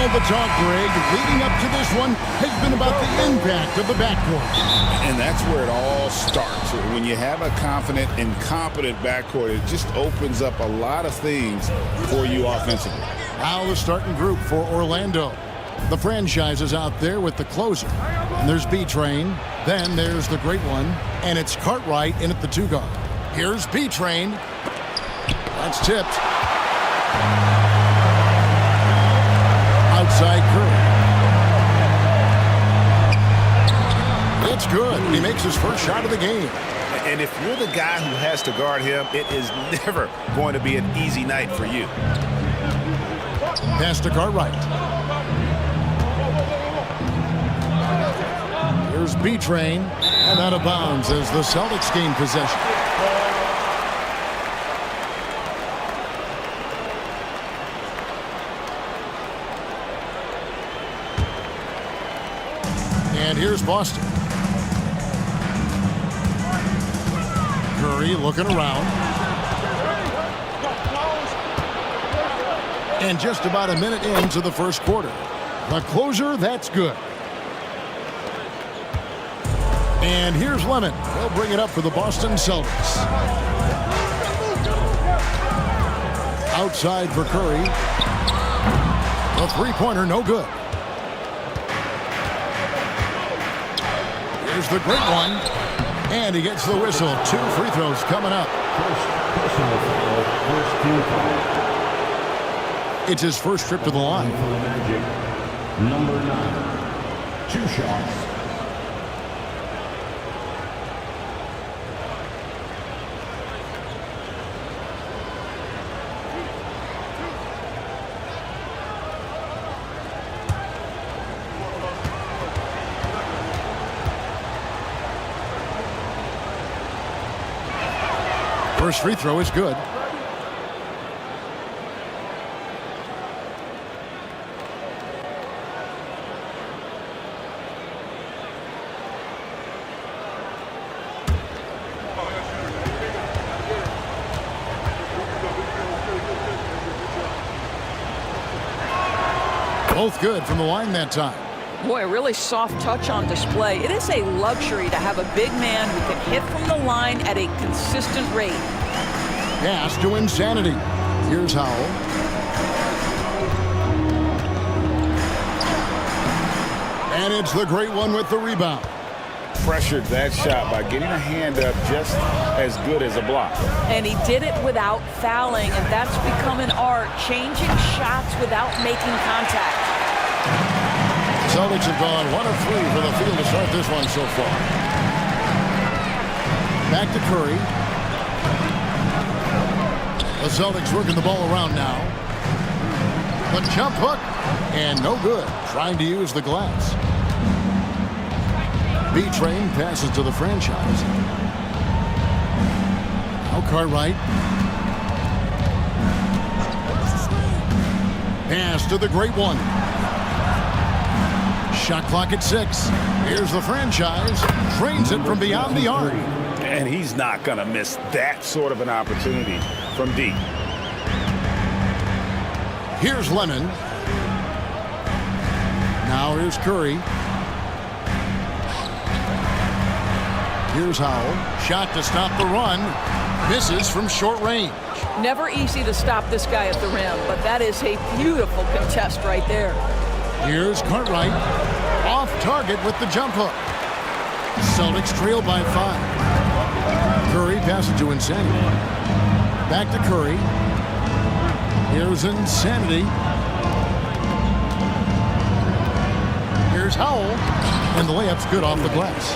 of the talk, Greg, leading up to this one has been about the impact of the backcourt. And that's where it all starts. When you have a confident and competent backcourt, it just opens up a lot of things for you offensively. Now the starting group for Orlando. The franchise is out there with the closer. And there's B-Train. Then there's the great one. And it's Cartwright in at the 2 guard. Here's B-Train. That's tipped. Outside Curry. It's good. He makes his first shot of the game. And if you're the guy who has to guard him, it is never going to be an easy night for you. Pass to Cartwright. Here's B-Train. And out of bounds as the Celtics gain possession. And here's Boston. Curry looking around. And just about a minute into the first quarter. The closer, that's good. And here's Lemon. He'll bring it up for the Boston Celtics. Outside for Curry. The three-pointer, no good. Here's the great one. And he gets the whistle. 2 free throws coming up. It's his first trip to the line. Number 9. 2 shots. First free throw is good. Both good from the line that time. Boy, a really soft touch on display. It is a luxury to have a big man who can hit from the line at a consistent rate. Pass to Insanity. Here's Howell. And it's the great one with the rebound. Pressured that shot by getting a hand up just as good as a block. And he did it without fouling, and that's become an art, changing shots without making contact. Celtics have gone 1 of 3 for the field to start this one so far. Back to Curry. The Celtics working the ball around now. The jump hook. And no good. Trying to use the glass. B-Train passes to the franchise. Now Cartwright. Pass to the great one. Shot clock at 6. Here's the franchise. Drains it from beyond the arc. And he's not going to miss that sort of an opportunity from deep. Here's Lemon. Now here's Curry. Here's Howell. Shot to stop the run. Misses from short range. Never easy to stop this guy at the rim, but that is a beautiful contest right there. Here's Cartwright. Off target with the jump hook. Celtics trail by 5. Curry passes to Insanity. Back to Curry. Here's Insanity. Here's Howell. And the layup's good off the glass.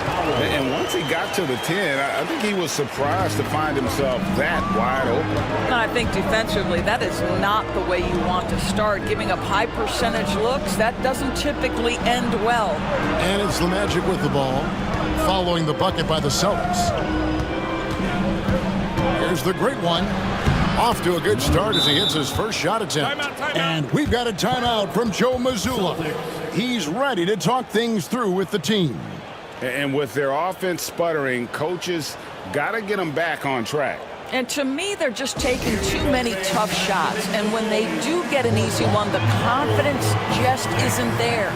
And once he got to the 10, I think he was surprised to find himself that wide open. And I think defensively, that is not the way you want to start. Giving up high percentage looks, that doesn't typically end well. And it's the Magic with the ball, following the bucket by the Celtics. Here's the great one. Off to a good start as he hits his first shot attempt. Timeout. And we've got a timeout from Joe Mazzulla. He's ready to talk things through with the team. And with their offense sputtering, coaches got to get them back on track. And to me, they're just taking too many tough shots. And when they do get an easy one, the confidence just isn't there.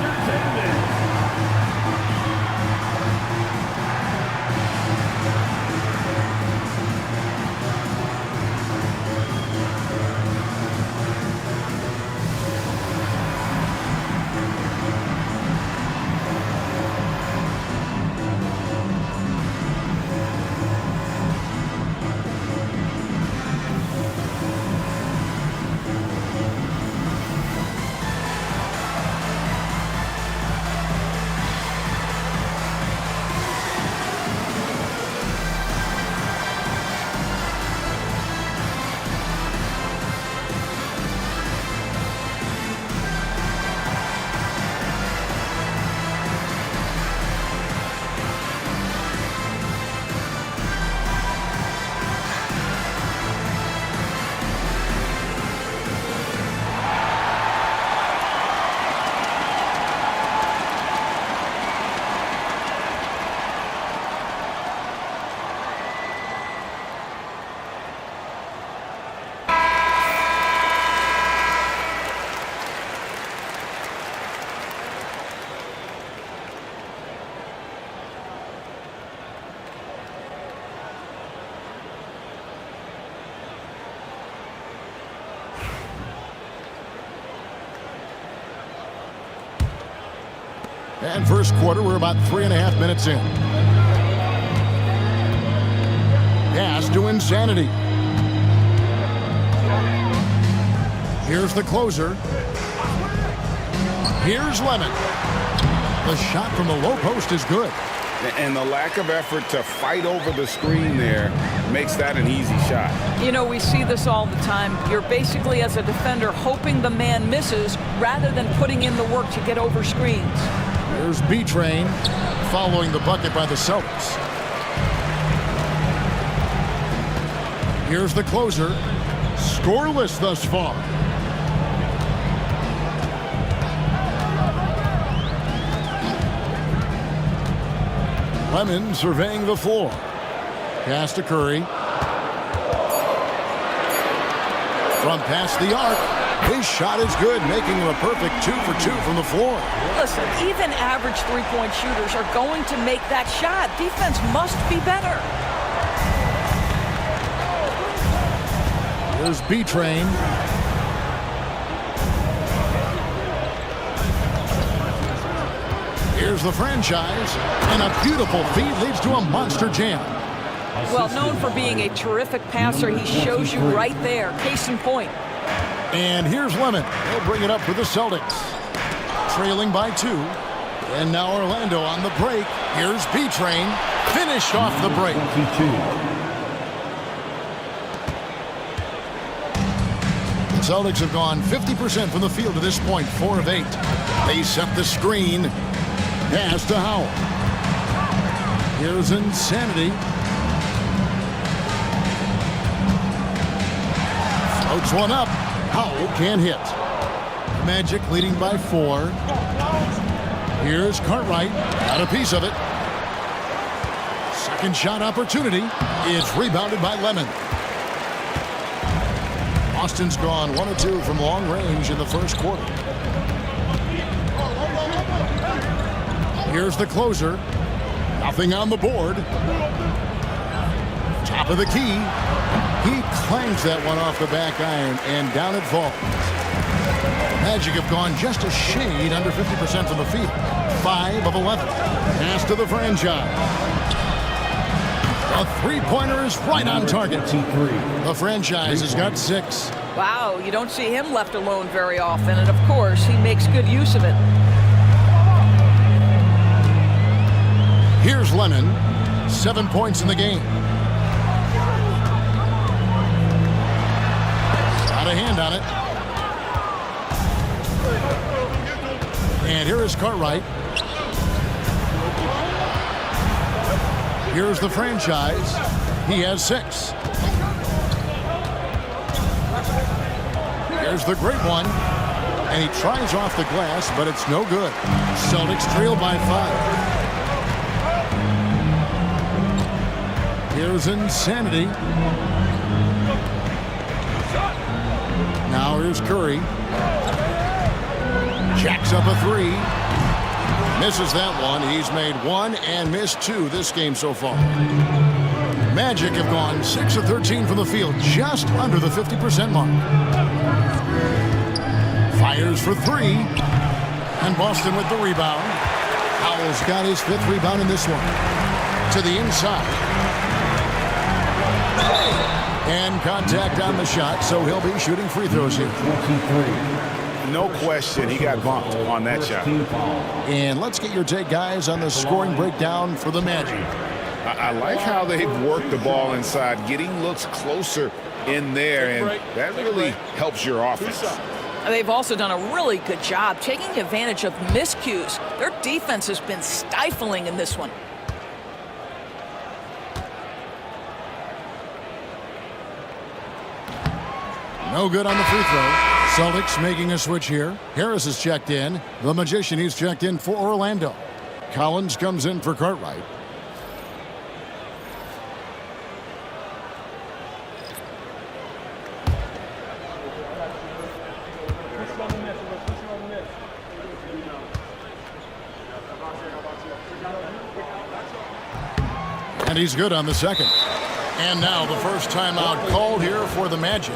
And first quarter, we're about 3.5 minutes in. Pass to Insanity. Here's the closer. Here's Lemon. The shot from the low post is good. And the lack of effort to fight over the screen there makes that an easy shot. You know, we see this all the time. You're basically, as a defender, hoping the man misses rather than putting in the work to get over screens. There's B-Train following the bucket by the Celtics. Here's the closer. Scoreless thus far. Lemon surveying the floor. Pass to Curry. From past the arc. His shot is good, making him a perfect 2 for 2 from the floor. Listen, even average three-point shooters are going to make that shot. Defense must be better. Here's B-Train. Here's the franchise. And a beautiful feed leads to a monster jam. Well, known for being a terrific passer, he shows you right there. Case in point. And here's Lemon. He'll bring it up for the Celtics. Trailing by 2. And now Orlando on the break. Here's B-Train. Finished off the break. The Celtics have gone 50% from the field to this point, 4 of 8. They set the screen. Pass to Howell. Here's Insanity. Floats one up. Howell can't hit. Magic leading by 4. Here's Cartwright. Got a piece of it. Second shot opportunity. It's rebounded by Lemon. Austin's gone 1 of 2 from long range in the first quarter. Here's the closer. Nothing on the board. Top of the key. He clangs that one off the back iron, and down it falls. Magic have gone just a shade under 50% from the field. 5 of 11. Pass to the franchise. A three-pointer is right on target. The franchise has got 6. Wow, you don't see him left alone very often, and of course, he makes good use of it. Here's Lemon. 7 points in the game. Got a hand on it. And here is Cartwright. Here's the franchise. He has 6. Here's the great one. And he tries off the glass, but it's no good. Celtics trail by 5. Here's Insanity. Now here's Curry. Jacks up a three. Misses that one. He's made one and missed two this game so far. Magic have gone 6 of 13 from the field, just under the 50% mark. Fires for three. And Boston with the rebound. Howell's got his 5th rebound in this one. To the inside. And contact on the shot, so he'll be shooting free throws here. No question, he got bumped on that shot. And let's get your take, guys, on the scoring breakdown for the Magic. I like how they've worked the ball inside, getting looks closer in there, and that really helps your offense. They've also done a really good job taking advantage of miscues. Their defense has been stifling in this one. No good on the free throw. Celtics making a switch here. Harris is checked in. The Magician, he's checked in for Orlando. Collins comes in for Cartwright. And he's good on the second. And now the first timeout called here for the Magic.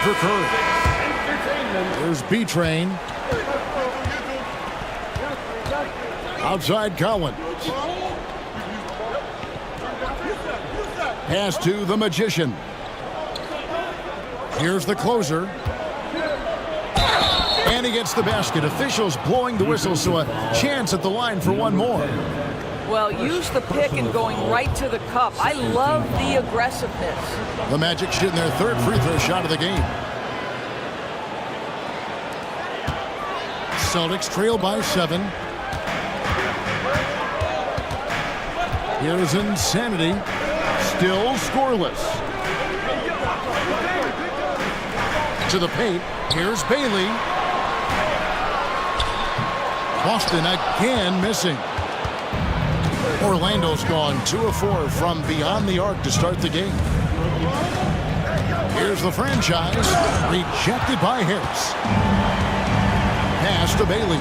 For Curry. There's B-Train. Outside Collins. Pass to the Magician. Here's the closer. And he gets the basket. Officials blowing the whistle, so a chance at the line for one more. Well, use the pick and going right to the cup. I love the aggressiveness. The Magic shooting their 3rd free throw shot of the game. Celtics trail by 7. Here's Insanity. Still scoreless. To the paint. Here's Bailey. Boston again missing. Orlando's gone 2 of 4 from beyond the arc to start the game. Here's the franchise. Rejected by Harris. Pass to Bailey.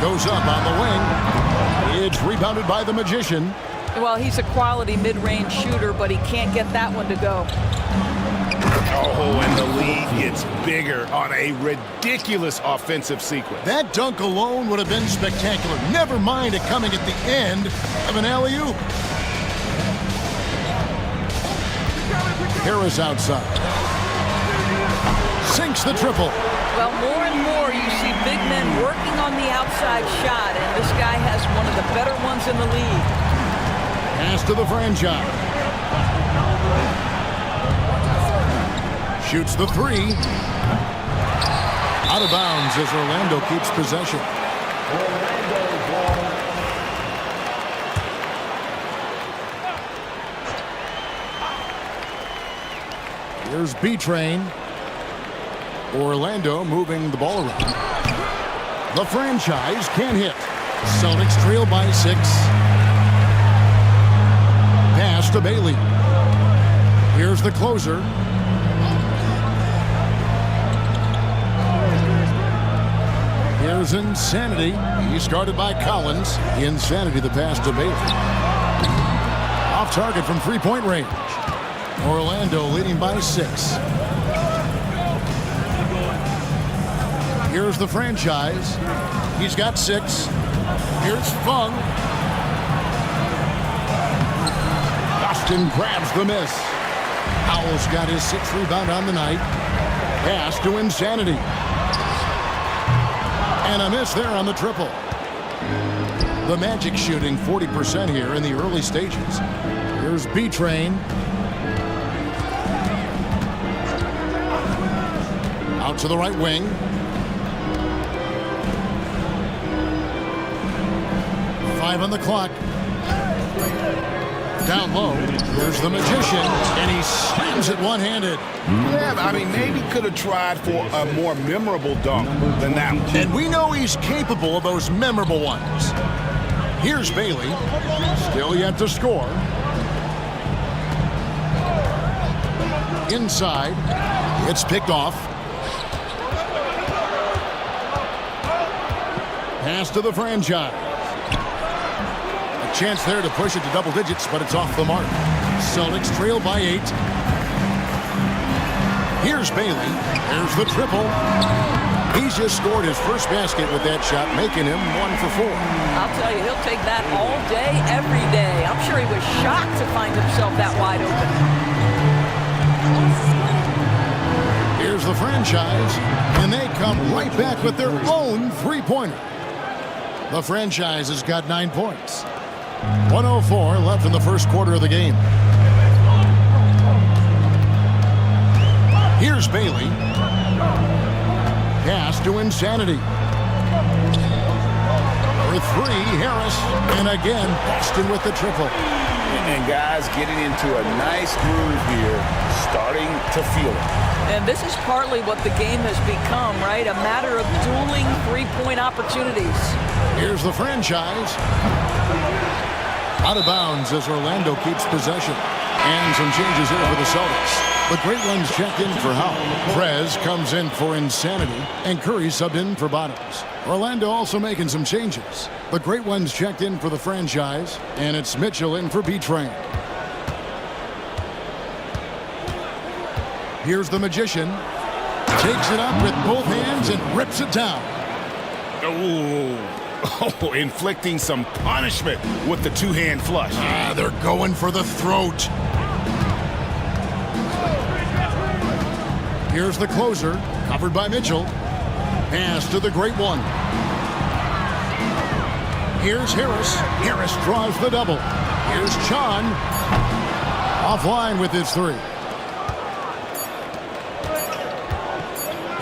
Goes up on the wing. It's rebounded by the Magician. Well, he's a quality mid-range shooter, but he can't get that one to go. Oh, and the lead gets bigger on a ridiculous offensive sequence. That dunk alone would have been spectacular. Never mind it coming at the end of an alley-oop. Harris outside. Sinks the triple. Well, more and more you see big men working on the outside shot, and this guy has one of the better ones in the league. Pass to the franchise. Shoots the 3. Out of bounds as Orlando keeps possession. Here's B-Train. Orlando moving the ball around. The franchise can't hit. Celtics trail by 6. Pass to Bailey. Here's the closer. Here's Insanity. He's guarded by Collins. Insanity the pass to Bailey. Off target from three-point range. Orlando leading by 6. Here's the franchise. He's got 6. Here's Fung. Austin grabs the miss. Howell's got his 6th rebound on the night. Pass to Insanity. And a miss there on the triple. The Magic shooting 40% here in the early stages. Here's B-Train. Out to the right wing. Five on the clock. Down low. Here's the Magician, and he slams it one-handed. Yeah, I mean, maybe could have tried for a more memorable dunk than that one. And we know he's capable of those memorable ones. Here's Bailey. Still yet to score. Inside. It's picked off. Pass to the franchise. A chance there to push it to double digits, but it's off the mark. Celtics trail by 8. Here's Bailey. There's the triple. He's just scored his first basket with that shot, making him 1 for 4. I'll tell you, he'll take that all day, every day. I'm sure he was shocked to find himself that wide open. Here's the franchise, and they come right back with their own three-pointer. The franchise has got 9 points. 1:04 left in the first quarter of the game. Here's Bailey. Pass to Insanity. For 3, Harris. And again, Boston with the triple. And guys getting into a nice groove here, starting to feel it. And this is partly what the game has become, right? A matter of dueling three-point opportunities. Here's the franchise. Out of bounds as Orlando keeps possession. And some changes here for the Celtics. The Great Ones checked in for Howell. Prez comes in for Insanity. And Curry subbed in for Bottoms. Orlando also making some changes. The Great Ones checked in for the franchise. And it's Mitchell in for B-Train. Here's the Magician. Takes it up with both hands and rips it down. Oh, inflicting some punishment with the two-hand flush. They're going for the throat. Here's the closer, covered by Mitchell. Pass to the Great One. Here's Harris. Harris draws the double. Here's Chan. Offline with his 3.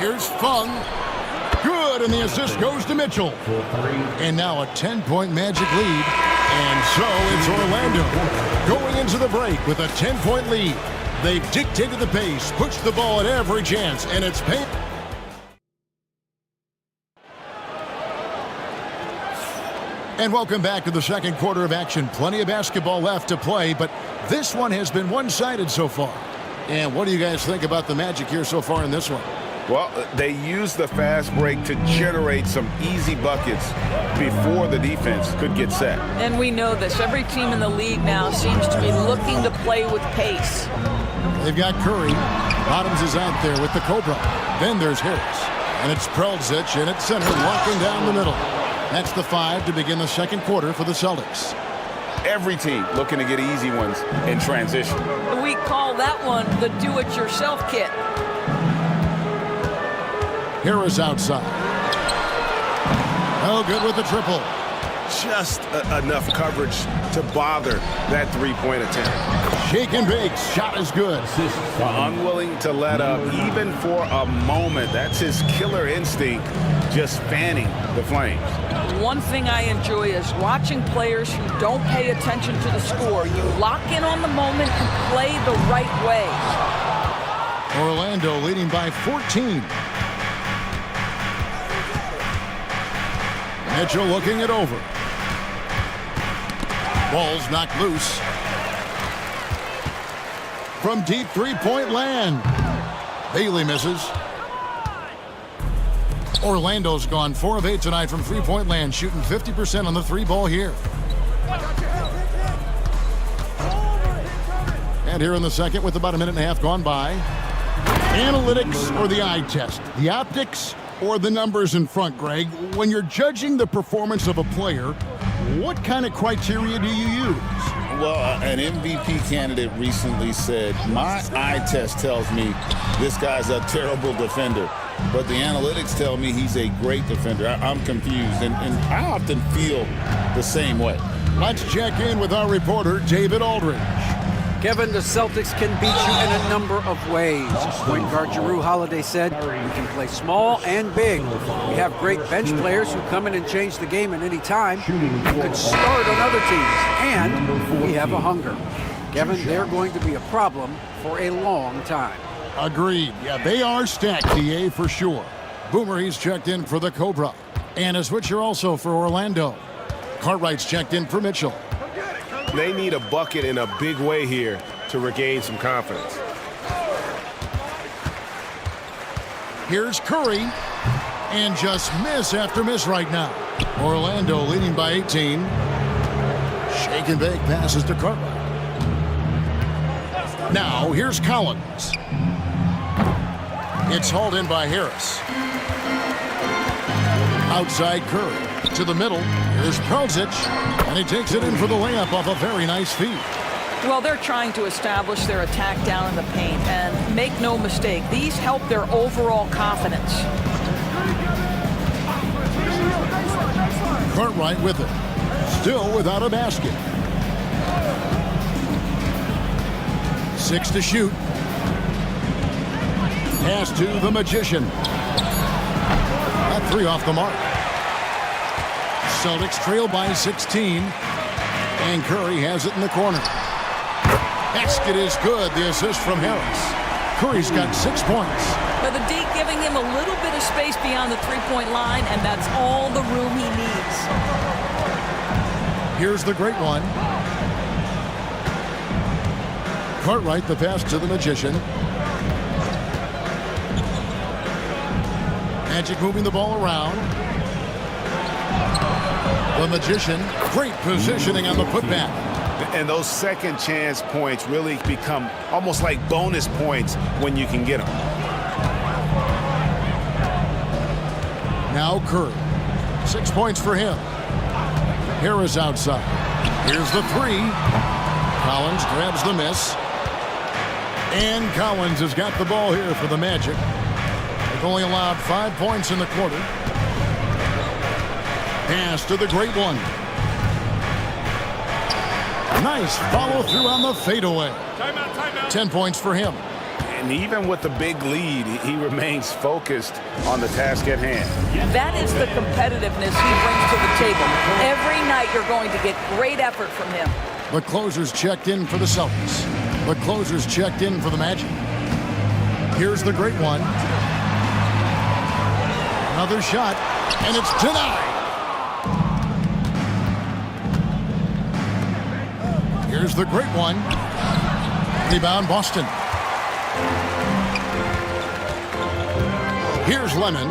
Here's Fung. Good, and the assist goes to Mitchell. And now a 10-point Magic lead. And so it's Orlando going into the break with a 10-point lead. They've dictated the pace, pushed the ball at every chance, and it's paid. And welcome back to the second quarter of action. Plenty of basketball left to play, but this one has been one-sided so far. And what do you guys think about the Magic here so far in this one? Well, they used the fast break to generate some easy buckets before the defense could get set. And we know this. Every team in the league now seems to be looking to play with pace. They've got Curry. Bottoms is out there with the Cobra. Then there's Harris. And it's Prelzic in at center, locking down the middle. That's the 5 to begin the second quarter for the Celtics. Every team looking to get easy ones in transition. We call that one the do-it-yourself kit. Harris outside. Oh, good with the triple. Just enough coverage to bother that three-point attempt. Shake and bake. Shot is good. Unwilling to let up even for a moment. That's his killer instinct, just fanning the flames. One thing I enjoy is watching players who don't pay attention to the score. You lock in on the moment and play the right way. Orlando leading by 14. Mitchell looking it over. Ball's knocked loose. From deep three-point land. Bailey misses. Orlando's gone 4 of 8 tonight from three-point land, shooting 50% on the three ball here. And here in the second, with about a minute and a half gone by, analytics or the eye test, the optics or the numbers in front, Greg. When you're judging the performance of a player, what kind of criteria do you use? Well, an MVP candidate recently said, my eye test tells me this guy's a terrible defender, but the analytics tell me he's a great defender. I'm confused, and I often feel the same way. Let's check in with our reporter, David Aldridge. Kevin, the Celtics can beat you in a number of ways. Point guard Jrue Holiday said, we can play small and big. We have great bench players who come in and change the game at any time. You could start on other teams, and we have a hunger. Kevin, they're going to be a problem for a long time. Agreed. Yeah, they are stacked, DA, for sure. Boomer, he's checked in for the Cobra. And a switcher also for Orlando. Cartwright's checked in for Mitchell. They need a bucket in a big way here to regain some confidence. Here's Curry. And just miss after miss right now. Orlando leading by 18. Shake and bake passes to Cartwright. Now, here's Collins. It's hauled in by Harris. Outside Curry. To the middle. Here's Prelzic. And he takes it in for the layup off a very nice feed. Well, they're trying to establish their attack down in the paint. And make no mistake, these help their overall confidence. Cartwright with it. Still without a basket. 6 to shoot. Pass to the Magician. That three off the mark. Celtics trail by 16. And Curry has it in the corner. Basket is good. The assist from Harris. Curry's got 6 points. But the D giving him a little bit of space beyond the three-point line, and that's all the room he needs. Here's the great one. Cartwright, the pass to the Magician. Magic moving the ball around. The Magician, great positioning on the putback. And those second chance points really become almost like bonus points when you can get them. Now Curry. 6 points for him. Harris outside. Here's the three. Collins grabs the miss. And Collins has got the ball here for the Magic. They've only allowed 5 points in the quarter. Pass to the great one. Nice follow through on the fadeaway. Timeout. 10 points for him. And even with the big lead, he remains focused on the task at hand. That is the competitiveness he brings to the table. Every night you're going to get great effort from him. The closer's checked in for the Celtics. The closer's checked in for the Magic. Here's the great one. Another shot, and it's denied. Here's the great one. Rebound, Boston. Here's Lemon.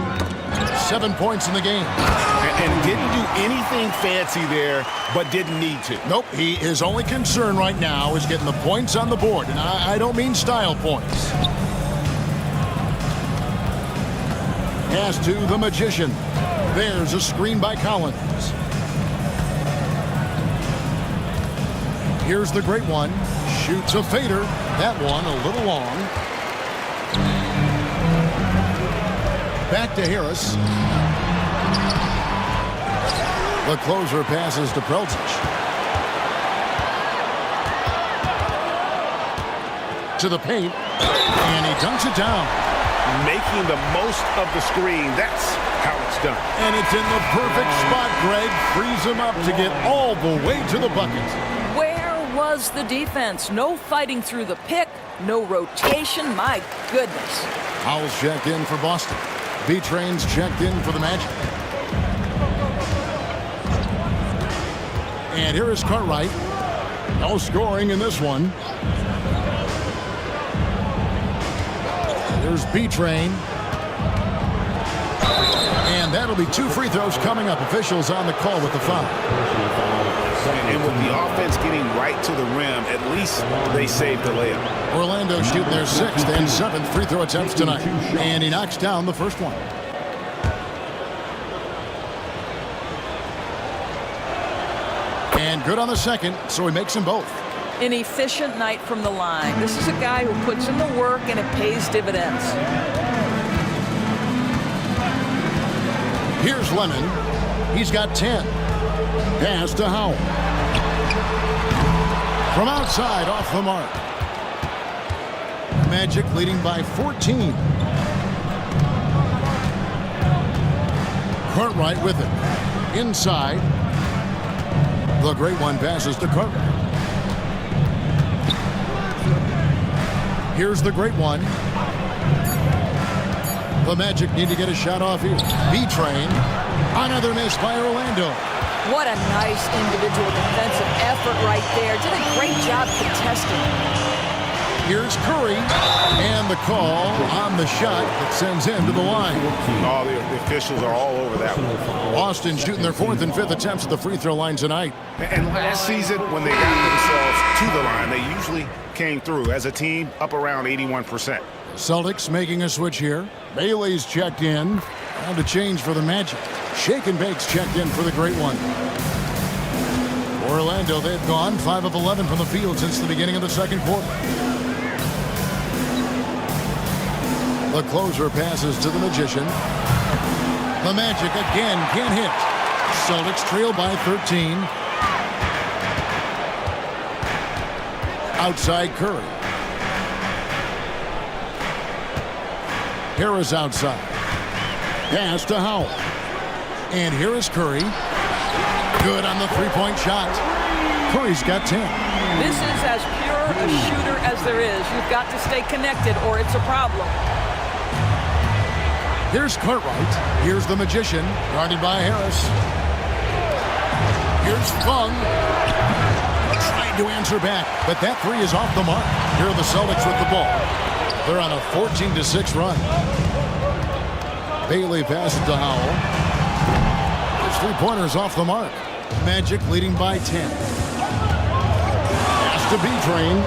7 points in the game. And didn't do anything fancy there, but didn't need to. Nope, his only concern right now is getting the points on the board, and I don't mean style points. Pass to the Magician. There's a screen by Collins. Here's the great one. Shoots a fader. That one a little long. Back to Harris. The closer passes to Prelzic. To the paint. And he dunks it down. Making the most of the screen. That's how it's done. And it's in the perfect spot, Greg. Frees him up to get all the way to the bucket. Where was the defense? No fighting through the pick, no rotation. My goodness. Howell's checked in for Boston. B-Train's checked in for the Magic. And here is Cartwright. No scoring in this one. There's B-Train. That'll be 2 free throws coming up. Officials on the call with the foul. And with the offense getting right to the rim, at least they saved the layup. Orlando shooting their 6th and 7th free throw attempts tonight. And he knocks down the first one. And good on the second, so he makes them both. An efficient night from the line. This is a guy who puts in the work and it pays dividends. Here's Lemon. He's got 10. Pass to Howell. From outside, off the mark. Magic leading by 14. Cartwright with it. Inside. The great one passes to Cartwright. Here's the great one. The Magic need to get a shot off here. B-Train. Another miss by Orlando. What a nice individual defensive effort right there. Did a great job contesting. Here's Curry. And the call on the shot that sends him to the line. All the officials are all over that one. Boston shooting their 4th and 5th attempts at the free throw line tonight. And last season, when they got themselves to the line, they usually came through as a team up around 81%. Celtics making a switch here. Bailey's checked in. And a change for the Magic. Shake and Bake's checked in for the great one. Orlando, they've gone 5 of 11 from the field since the beginning of the second quarter. The closer passes to the Magician. The Magic again can't hit. Celtics trail by 13. Outside Curry. Harris outside. Pass to Howell. And here is Curry. Good on the three-point shot. Curry's got 10. This is as pure a shooter as there is. You've got to stay connected or it's a problem. Here's Cartwright. Here's the Magician, guarded by Harris. Here's Fung. Trying to answer back, but that three is off the mark. Here are the Celtics with the ball. They're on a 14-6 run. Bailey passes to Howell. His three-pointer's off the mark. Magic leading by 10. Pass to B-Train.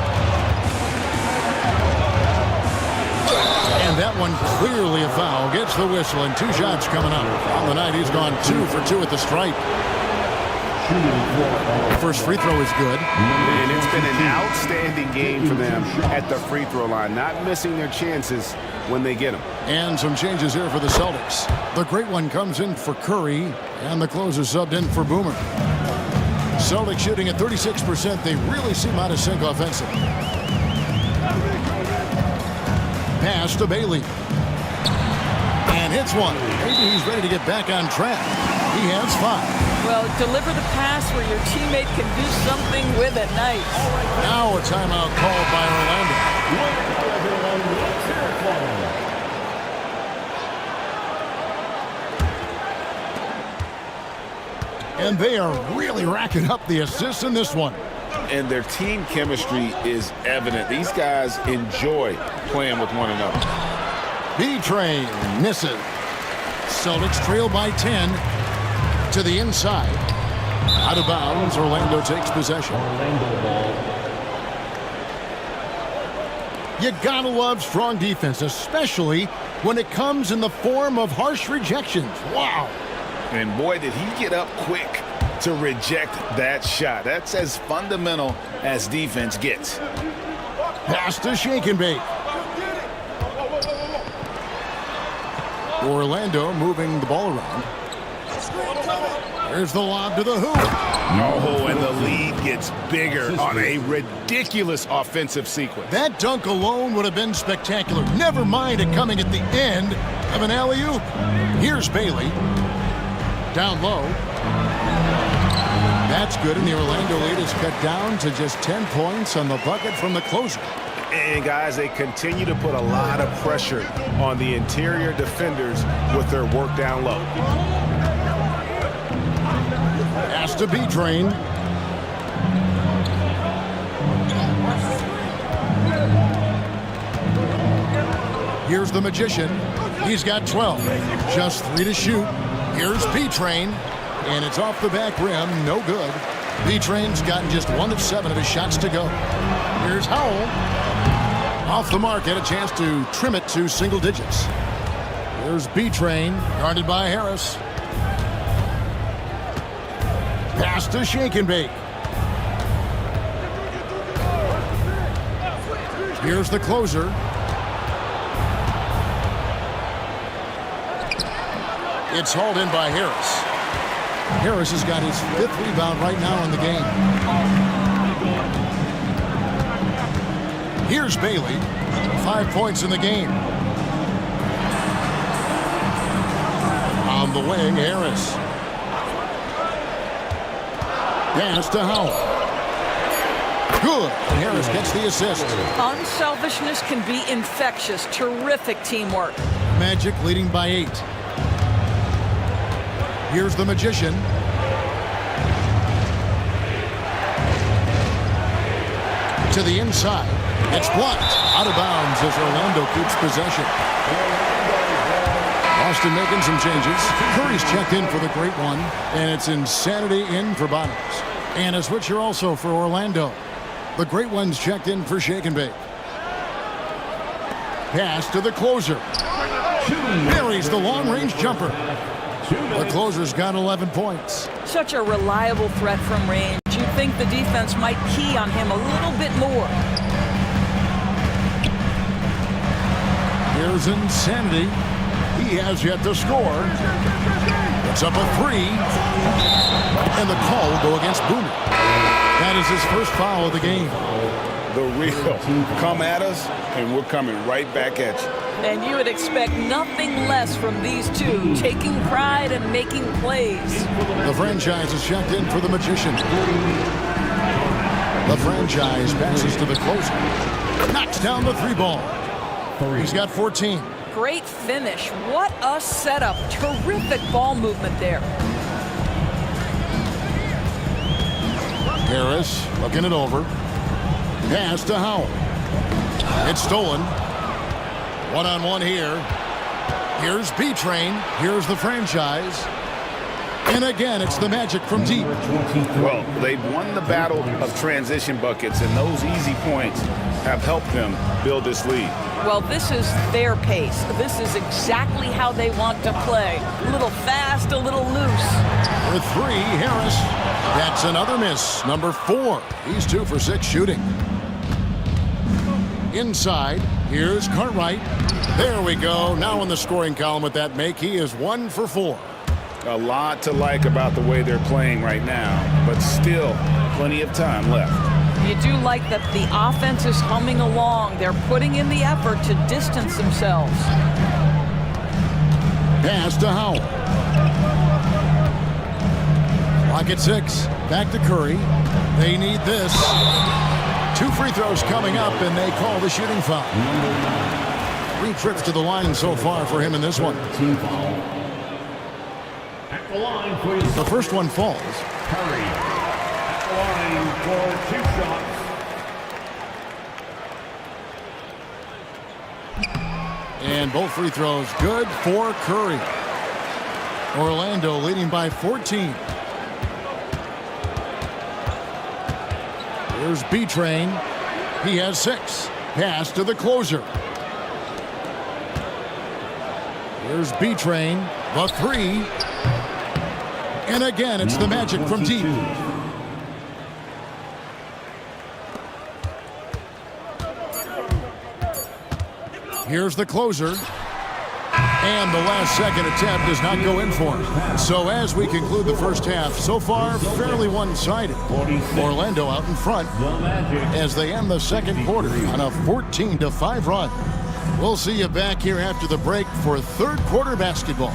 And that one clearly a foul. Gets the whistle and 2 shots coming up. On the night, he's gone 2 for 2 at the stripe. First free throw is good. And it's been an outstanding game for them at the free throw line. Not missing their chances when they get them. And some changes here for the Celtics. The great one comes in for Curry, and the closer subbed in for Boomer. Celtics shooting at 36%. They really seem out of sync offensively. Pass to Bailey. And hits one. Maybe he's ready to get back on track. He has 5. Well, deliver the pass where your teammate can do something with it. Nice. Now a timeout called by Orlando. And they are really racking up the assists in this one. And their team chemistry is evident. These guys enjoy playing with one another. B-Train misses. Celtics trail by 10 to the inside. Out of bounds, Orlando takes possession. You gotta love strong defense, especially when it comes in the form of harsh rejections. Wow. And boy, did he get up quick to reject that shot. That's as fundamental as defense gets. Pass to Shake and Bake. Orlando moving the ball around. There's the lob to the hoop. Oh, and the lead gets bigger on a ridiculous offensive sequence. That dunk alone would have been spectacular. Never mind it coming at the end of an alley-oop. Here's Bailey. Down low. That's good, and the Orlando lead is cut down to just 10 points on the bucket from the closer. And guys, they continue to put a lot of pressure on the interior defenders with their work down low. Pass to B-Train. Here's the Magician. He's got 12. Just 3 to shoot. Here's B-Train, and it's off the back rim. No good. B-Train's gotten just 1 of 7 of his shots to go. Here's Howell. Off the mark, had a chance to trim it to single digits. Here's B-Train, guarded by Harris. Pass to Shake and Bake. Here's the closer. It's hauled in by Harris. Harris has got his 5th rebound right now in the game. Here's Bailey. 5 points in the game. On the wing, Harris. Pass to Howell. Good. And Harris gets the assist. Unselfishness can be infectious. Terrific teamwork. Magic leading by 8. Here's the Magician. To the inside. It's blocked. Out of bounds as Orlando keeps possession. Boston making some changes. Curry's checked in for the Great One, and it's Insanity in for Bottoms. And a switcher also for Orlando. The Great One's checked in for Shake and Bake. Pass to the closer. Buries the long-range jumper. The closer's got 11 points. Such a reliable threat from range. You'd think the defense might key on him a little bit more. Here's Insanity. He has yet to score. It's up a 3. And the call will go against Boomer. That is his first foul of the game. The real. Come at us, and we're coming right back at you. And you would expect nothing less from these two, taking pride and making plays. The franchise is checked in for the Magician. The franchise passes to the closer. Knocks down the 3 ball. He's got 14. Great finish. What a setup. Terrific ball movement there. Harris looking it over. Pass to Howell. It's stolen. One-on-one here. Here's B-Train. Here's the franchise. And again, it's the Magic from deep. Well, they've won the battle of transition buckets, and those easy points have helped them build this lead. Well, this is their pace. This is exactly how they want to play. A little fast, a little loose. For 3, Harris. That's another miss. Number 4. He's 2 for 6 shooting. Inside, here's Cartwright. There we go. Now in the scoring column with that make, he is 1 for 4. A lot to like about the way they're playing right now, but still plenty of time left. You do like that the offense is humming along. They're putting in the effort to distance themselves. Pass to Howell. Clock at 6. Back to Curry. They need this. 2 free throws coming up, and they call the shooting foul. 3 trips to the line so far for him in this one. At the line, please. The first one falls. Curry. At the line for 2 shots. And both free throws good for Curry. Orlando leading by 14. Here's B-Train. He has 6. Pass to the closer. Here's B-Train. The 3. And again, it's the Magic from deep. Here's the closer. And the last second attempt does not go in for him. So as we conclude the first half, so far fairly one-sided. Orlando out in front as they end the second quarter on a 14-5 run. We'll see you back here after the break for third quarter basketball.